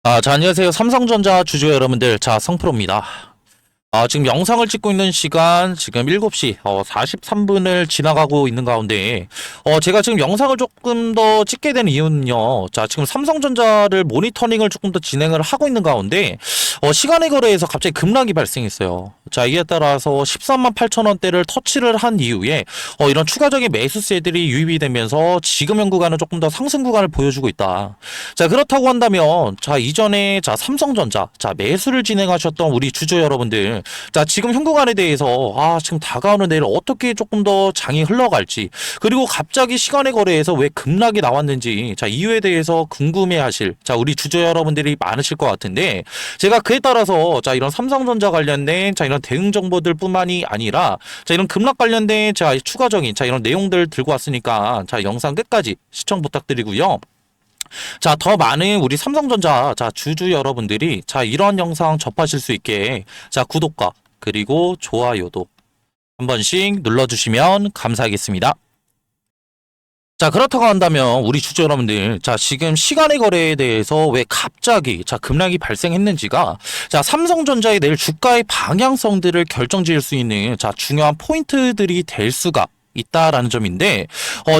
자, 안녕하세요. 삼성전자 주주 여러분들. 자, 성프로입니다. 지금 영상을 찍고 있는 시간 지금 7시 43분을 지나가고 있는 가운데 제가 지금 영상을 조금 더 찍게 된 이유는요. 자, 지금 삼성전자를 모니터링을 조금 더 진행을 하고 있는 가운데 시간의 거래에서 갑자기 급락이 발생했어요. 자, 이에 따라서 13만 8천 원대를 터치를 한 이후에 이런 추가적인 매수세들이 유입이 되면서 지금 현 구간은 조금 더 상승 구간을 보여주고 있다. 자, 그렇다고 한다면 자, 이전에 자, 삼성전자 자, 매수를 진행하셨던 우리 주주 여러분들, 자, 지금 현 구간에 대해서 지금 다가오는 내일 어떻게 조금 더 장이 흘러갈지, 그리고 갑자기 시간의 거래에서 왜 급락이 나왔는지, 자, 이유에 대해서 궁금해하실 자, 우리 주주 여러분들이 많으실 것 같은데, 제가 그에 따라서 자, 이런 삼성전자 관련된 자, 이런 대응 정보들뿐만이 아니라 자, 이런 급락 관련된 자, 추가적인 자, 이런 내용들 들고 왔으니까 자, 영상 끝까지 시청 부탁드리고요. 자, 더 많은 우리 삼성전자 자, 주주 여러분들이 자, 이런 영상 접하실 수 있게 자, 구독과 그리고 좋아요도 한 번씩 눌러주시면 감사하겠습니다. 자, 그렇다고 한다면 우리 주주 여러분들, 자, 지금 시간의 거래에 대해서 왜 갑자기 자, 급락이 발생했는지가 자, 삼성전자의 내일 주가의 방향성들을 결정지을 수 있는 자, 중요한 포인트들이 될 수가 있다라는 점인데,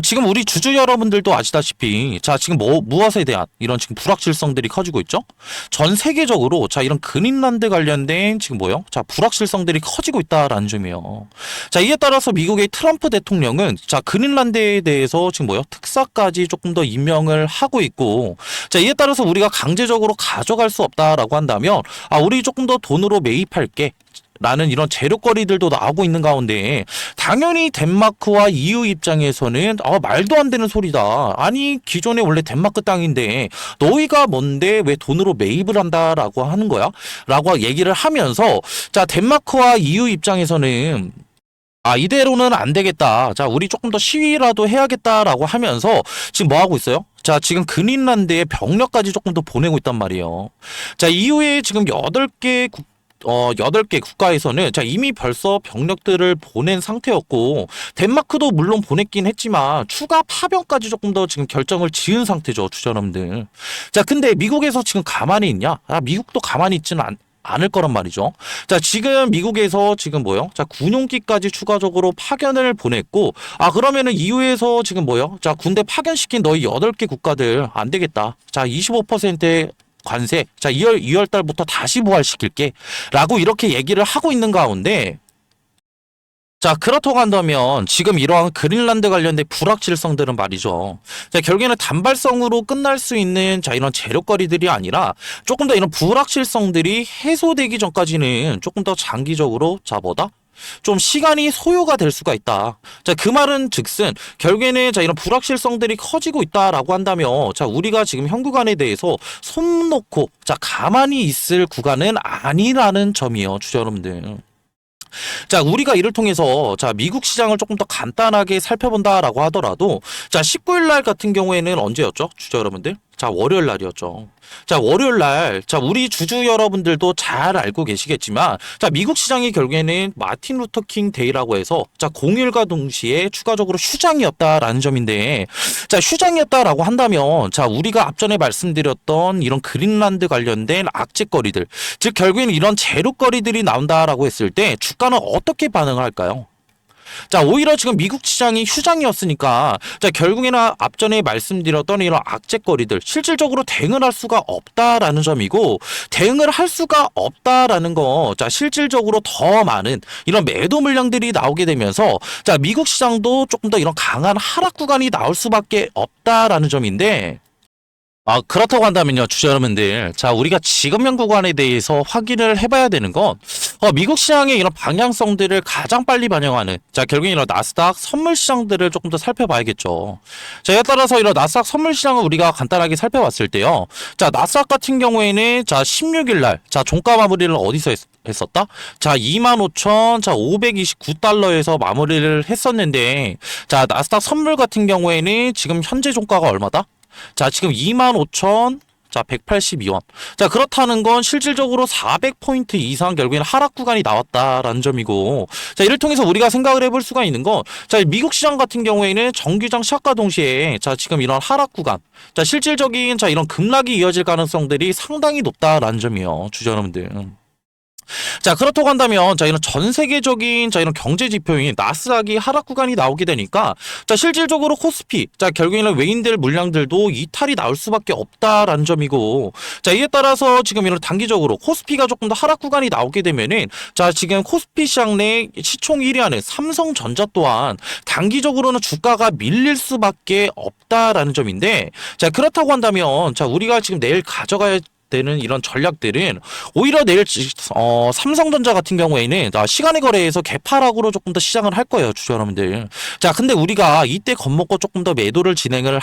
지금 우리 주주 여러분들도 아시다시피 자, 지금 무엇에 대한 이런 지금 불확실성들이 커지고 있죠. 전 세계적으로 자, 이런 그린란드 관련된 지금 자, 불확실성들이 커지고 있다라는 점이에요. 자, 이에 따라서 미국의 트럼프 대통령은 자, 그린란드에 대해서 지금 특사까지 조금 더 임명을 하고 있고, 자, 이에 따라서 우리가 강제적으로 가져갈 수 없다라고 한다면 우리 조금 더 돈으로 매입할게 라는 이런 재료거리들도 나오고 있는 가운데, 당연히 덴마크와 EU 입장에서는 말도 안 되는 소리다. 아니, 기존에 원래 덴마크 땅인데 너희가 뭔데 왜 돈으로 매입을 한다라고 하는 거야? 라고 얘기를 하면서, 자, 덴마크와 EU 입장에서는 이대로는 안 되겠다. 자, 우리 조금 더 시위라도 해야겠다라고 하면서 지금 뭐 하고 있어요? 자, 지금 그린란드에 병력까지 조금 더 보내고 있단 말이에요. 자, 이후에 지금 8개 국가에서는 자, 이미 벌써 병력들을 보낸 상태였고, 덴마크도 물론 보냈긴 했지만 추가 파병까지 조금 더 지금 결정을 지은 상태죠, 주주 여러분들. 자, 근데 미국에서 지금 가만히 있냐? 미국도 가만히 있지는 않을 거란 말이죠. 자, 지금 미국에서 지금 자, 군용기까지 추가적으로 파견을 보냈고, 그러면은 이후에서 지금 자, 군대 파견시킨 너희 8개 국가들 안 되겠다. 자, 25%의 관세, 자, 2월 달부터 다시 부활시킬게 라고 이렇게 얘기를 하고 있는 가운데, 자, 그렇다고 한다면 지금 이러한 그린란드 관련된 불확실성들은 말이죠. 자, 결국에는 단발성으로 끝날 수 있는 자, 이런 재료거리들이 아니라 조금 더 이런 불확실성들이 해소되기 전까지는 조금 더 장기적으로 좀 시간이 소요가 될 수가 있다. 자, 그 말은 즉슨 결국에는 자, 이런 불확실성들이 커지고 있다라고 한다면, 자, 우리가 지금 현 구간에 대해서 손 놓고 자, 가만히 있을 구간은 아니라는 점이에요, 주주 여러분들. 자, 우리가 이를 통해서 자, 미국 시장을 조금 더 간단하게 살펴본다라고 하더라도, 자, 19일 날 같은 경우에는 언제였죠, 주주 여러분들? 자, 월요일 날이었죠. 자, 월요일 날, 자, 우리 주주 여러분들도 잘 알고 계시겠지만, 자, 미국 시장이 결국에는 마틴 루터 킹 데이라고 해서, 자, 공휴일과 동시에 추가적으로 휴장이었다라는 점인데, 자, 휴장이었다라고 한다면, 자, 우리가 앞전에 말씀드렸던 이런 그린란드 관련된 악재거리들, 즉, 결국에는 이런 재료거리들이 나온다라고 했을 때, 주가는 어떻게 반응을 할까요? 자, 오히려 지금 미국 시장이 휴장이었으니까, 자, 결국에는 앞전에 말씀드렸던 이런 악재거리들 실질적으로 대응을 할 수가 없다라는 점이고, 대응을 할 수가 없다라는 거, 자, 실질적으로 더 많은 이런 매도 물량들이 나오게 되면서, 자, 미국 시장도 조금 더 이런 강한 하락 구간이 나올 수밖에 없다라는 점인데, 그렇다고 한다면요, 주주 여러분들. 자, 우리가 지금 현 구간에 대해서 확인을 해봐야 되는 건, 미국 시장의 이런 방향성들을 가장 빨리 반영하는, 자, 결국엔 이런 나스닥 선물 시장들을 조금 더 살펴봐야겠죠. 자, 이에 따라서 이런 나스닥 선물 시장을 우리가 간단하게 살펴봤을 때요. 자, 나스닥 같은 경우에는, 자, 16일 날, 자, 종가 마무리를 어디서 했었다? 자, 25,529달러에서 마무리를 했었는데, 자, 나스닥 선물 같은 경우에는 지금 현재 종가가 얼마다? 자, 지금 25,000 자, 182원. 자, 그렇다는 건 실질적으로 400포인트 이상 결국에는 하락 구간이 나왔다라는 점이고, 자, 이를 통해서 우리가 생각을 해볼 수가 있는 건, 자, 미국 시장 같은 경우에는 정규장 시작과 동시에, 자, 지금 이런 하락 구간, 자, 실질적인, 자, 이런 급락이 이어질 가능성들이 상당히 높다라는 점이요. 주주 여러분들. 자, 그렇다고 한다면, 자, 이런 전 세계적인, 자, 이런 경제 지표인 나스닥이 하락 구간이 나오게 되니까, 자, 실질적으로 코스피, 자, 결국에는 외인들 물량들도 이탈이 나올 수밖에 없다라는 점이고, 자, 이에 따라서 지금 이런 단기적으로 코스피가 조금 더 하락 구간이 나오게 되면은, 자, 지금 코스피 시장 내 시총 1위 하는 삼성전자 또한 단기적으로는 주가가 밀릴 수밖에 없다라는 점인데, 자, 그렇다고 한다면, 자, 우리가 지금 내일 가져가야 되는 이런 전략들은 오히려 내일 삼성전자 같은 경우에는 시간의 거래에서 개파락으로 조금 더 시장을 할 거예요, 주주 여러분들. 자, 근데 우리가 이때 겁먹고 조금 더 매도를 진행을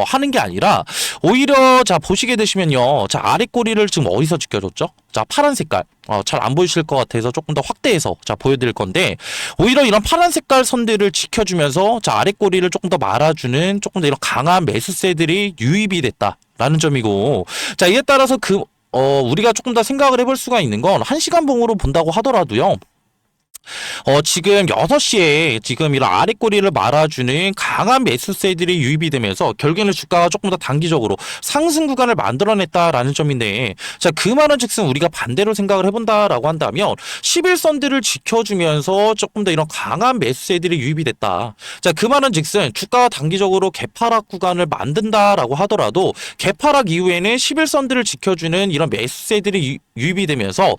하는 게 아니라 오히려 자 보시게 되시면요, 자 아래 꼬리를 지금 어디서 지켜줬죠? 자 파란 색깔 잘 안 보이실 것 같아서 조금 더 확대해서 자 보여드릴 건데, 오히려 이런 파란 색깔 선들을 지켜주면서 자 아래 꼬리를 조금 더 말아주는 조금 더 이런 강한 매수세들이 유입이 됐다라는 점이고, 자 이에 따라서 우리가 조금 더 생각을 해볼 수가 있는 건 1시간 봉으로 본다고 하더라도요, 지금 6시에 지금 이런 아랫꼬리를 말아주는 강한 매수세들이 유입이 되면서 결국에는 주가가 조금 더 단기적으로 상승 구간을 만들어냈다라는 점인데, 자, 그 말은 즉슨 우리가 반대로 생각을 해본다라고 한다면 11선들을 지켜주면서 조금 더 이런 강한 매수세들이 유입이 됐다. 자, 그 말은 즉슨 주가가 단기적으로 개파락 구간을 만든다라고 하더라도 개파락 이후에는 11선들을 지켜주는 이런 매수세들이 유입이 되면서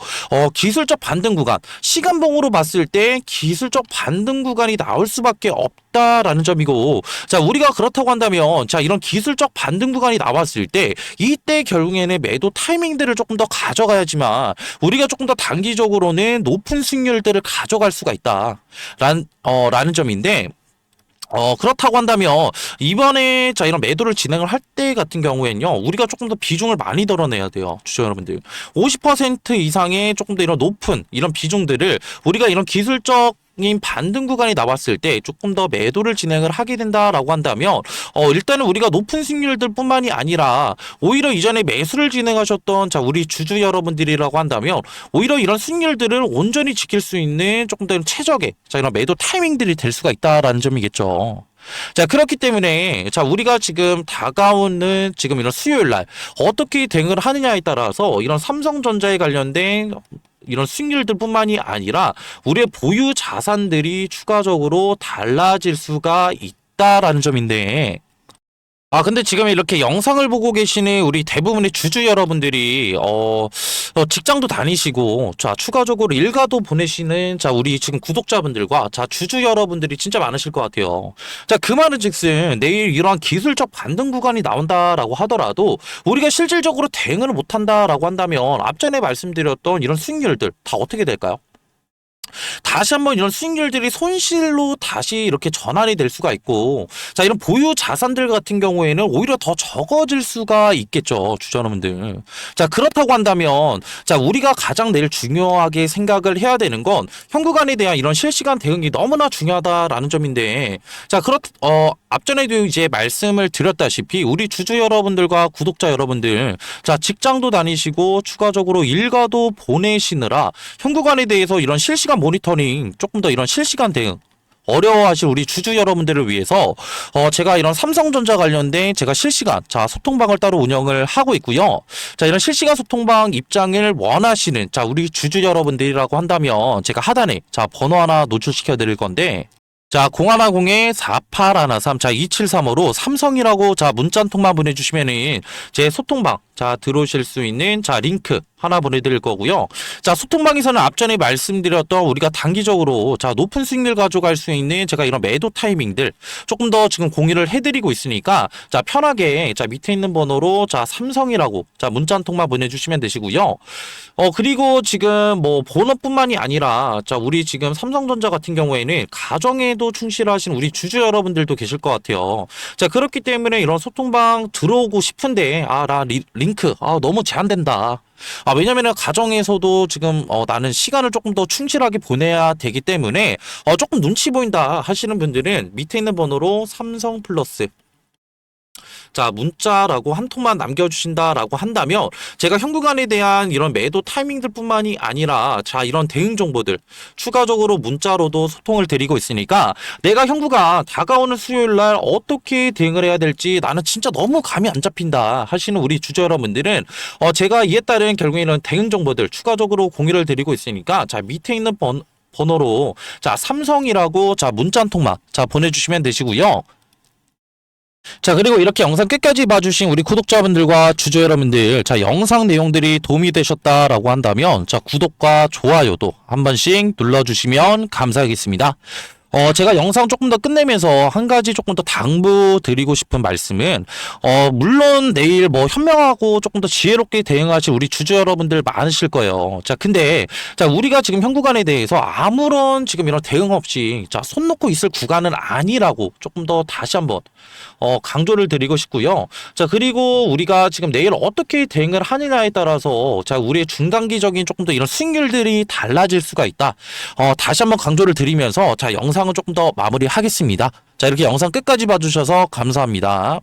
기술적 반등 구간, 시간봉으로 봤을 때 기술적 반등 구간이 나올 수밖에 없다라는 점이고, 자 우리가 그렇다고 한다면 자 이런 기술적 반등 구간이 나왔을 때 이때 결국에는 매도 타이밍들을 조금 더 가져가야지만 우리가 조금 더 단기적으로는 높은 수익률들을 가져갈 수가 있다 라는 점인데, 그렇다고 한다면 이번에 자 이런 매도를 진행을 할 때 같은 경우에는요, 우리가 조금 더 비중을 많이 덜어내야 돼요, 주주 여러분들. 50% 이상의 조금 더 이런 높은 이런 비중들을 우리가 이런 기술적 반등 구간이 나왔을 때 조금 더 매도를 진행을 하게 된다라고 한다면, 일단은 우리가 높은 수익률들 뿐만이 아니라 오히려 이전에 매수를 진행하셨던 자 우리 주주 여러분들이라고 한다면 오히려 이런 수익률들을 온전히 지킬 수 있는 조금 더 최적의 자 이런 매도 타이밍들이 될 수가 있다라는 점이겠죠. 자, 그렇기 때문에 자 우리가 지금 다가오는 지금 이런 수요일 날 어떻게 대응을 하느냐에 따라서 이런 삼성전자에 관련된 이런 수익률들 뿐만이 아니라 우리의 보유 자산들이 추가적으로 달라질 수가 있다라는 점인데, 근데 지금 이렇게 영상을 보고 계시는 우리 대부분의 주주 여러분들이, 직장도 다니시고, 자, 추가적으로 일가도 보내시는, 자, 우리 지금 구독자분들과, 자, 주주 여러분들이 진짜 많으실 것 같아요. 자, 그 말은 즉슨, 내일 이러한 기술적 반등 구간이 나온다라고 하더라도, 우리가 실질적으로 대응을 못한다라고 한다면, 앞전에 말씀드렸던 이런 수익률들, 다 어떻게 될까요? 다시 한번 이런 수익률들이 손실로 다시 이렇게 전환이 될 수가 있고, 자 이런 보유 자산들 같은 경우에는 오히려 더 적어질 수가 있겠죠, 주주 여러분들. 자 그렇다고 한다면 자 우리가 가장 내일 중요하게 생각을 해야 되는 건 현구간에 대한 이런 실시간 대응이 너무나 중요하다라는 점인데, 자 앞전에도 이제 말씀을 드렸다시피 우리 주주 여러분들과 구독자 여러분들, 자 직장도 다니시고 추가적으로 일가도 보내시느라 현구간에 대해서 이런 실시간 모니터링, 조금 더 이런 실시간 대응 어려워하실 우리 주주 여러분들을 위해서 제가 이런 삼성전자 관련된 제가 실시간 자 소통방을 따로 운영을 하고 있고요. 자 이런 실시간 소통방 입장을 원하시는 자 우리 주주 여러분들이라고 한다면 제가 하단에 자 번호 하나 노출시켜 드릴 건데, 자 0110-4813 자 2735로 삼성이라고 자 문자 한 통만 보내주시면은 제 소통방 자 들어오실 수 있는 자 링크 하나 보내드릴 거고요. 자 소통방에서는 앞전에 말씀드렸던 우리가 단기적으로 자 높은 수익률 가져갈 수 있는 제가 이런 매도 타이밍들 조금 더 지금 공유를 해드리고 있으니까 자 편하게 자 밑에 있는 번호로 자 삼성이라고 자 문자 한 통만 보내주시면 되시고요. 그리고 지금 뭐 번호뿐만이 아니라 자 우리 지금 삼성전자 같은 경우에는 가정에도 충실하신 우리 주주 여러분들도 계실 것 같아요. 자 그렇기 때문에 이런 소통방 들어오고 싶은데 나 링크 너무 제한된다. 왜냐면은 가정에서도 지금 나는 시간을 조금 더 충실하게 보내야 되기 때문에 조금 눈치 보인다 하시는 분들은 밑에 있는 번호로 삼성 플러스 자, 문자라고 한 통만 남겨주신다라고 한다면 제가 현구간에 대한 이런 매도 타이밍들뿐만이 아니라 자, 이런 대응 정보들 추가적으로 문자로도 소통을 드리고 있으니까 내가 현구가 다가오는 수요일 날 어떻게 대응을 해야 될지 나는 진짜 너무 감이 안 잡힌다 하시는 우리 주주 여러분들은 제가 이에 따른 결국에 이런 대응 정보들 추가적으로 공유를 드리고 있으니까 자, 밑에 있는 번호로 자, 삼성이라고 자, 문자 한 통만 자, 보내주시면 되시고요. 자, 그리고 이렇게 영상 끝까지 봐주신 우리 구독자분들과 주주 여러분들, 자, 영상 내용들이 도움이 되셨다라고 한다면, 자, 구독과 좋아요도 한 번씩 눌러주시면 감사하겠습니다. 제가 영상 조금 더 끝내면서 한 가지 조금 더 당부드리고 싶은 말씀은, 물론 내일 뭐 현명하고 조금 더 지혜롭게 대응하실 우리 주주 여러분들 많으실 거예요. 자, 근데, 자, 우리가 지금 현 구간에 대해서 아무런 지금 이런 대응 없이, 자, 손 놓고 있을 구간은 아니라고 조금 더 다시 한번, 강조를 드리고 싶고요. 자, 그리고 우리가 지금 내일 어떻게 대응을 하느냐에 따라서, 자, 우리의 중단기적인 조금 더 이런 수익률들이 달라질 수가 있다. 다시 한번 강조를 드리면서, 자, 영상을 조금 더 마무리하겠습니다. 자, 이렇게 영상 끝까지 봐주셔서 감사합니다.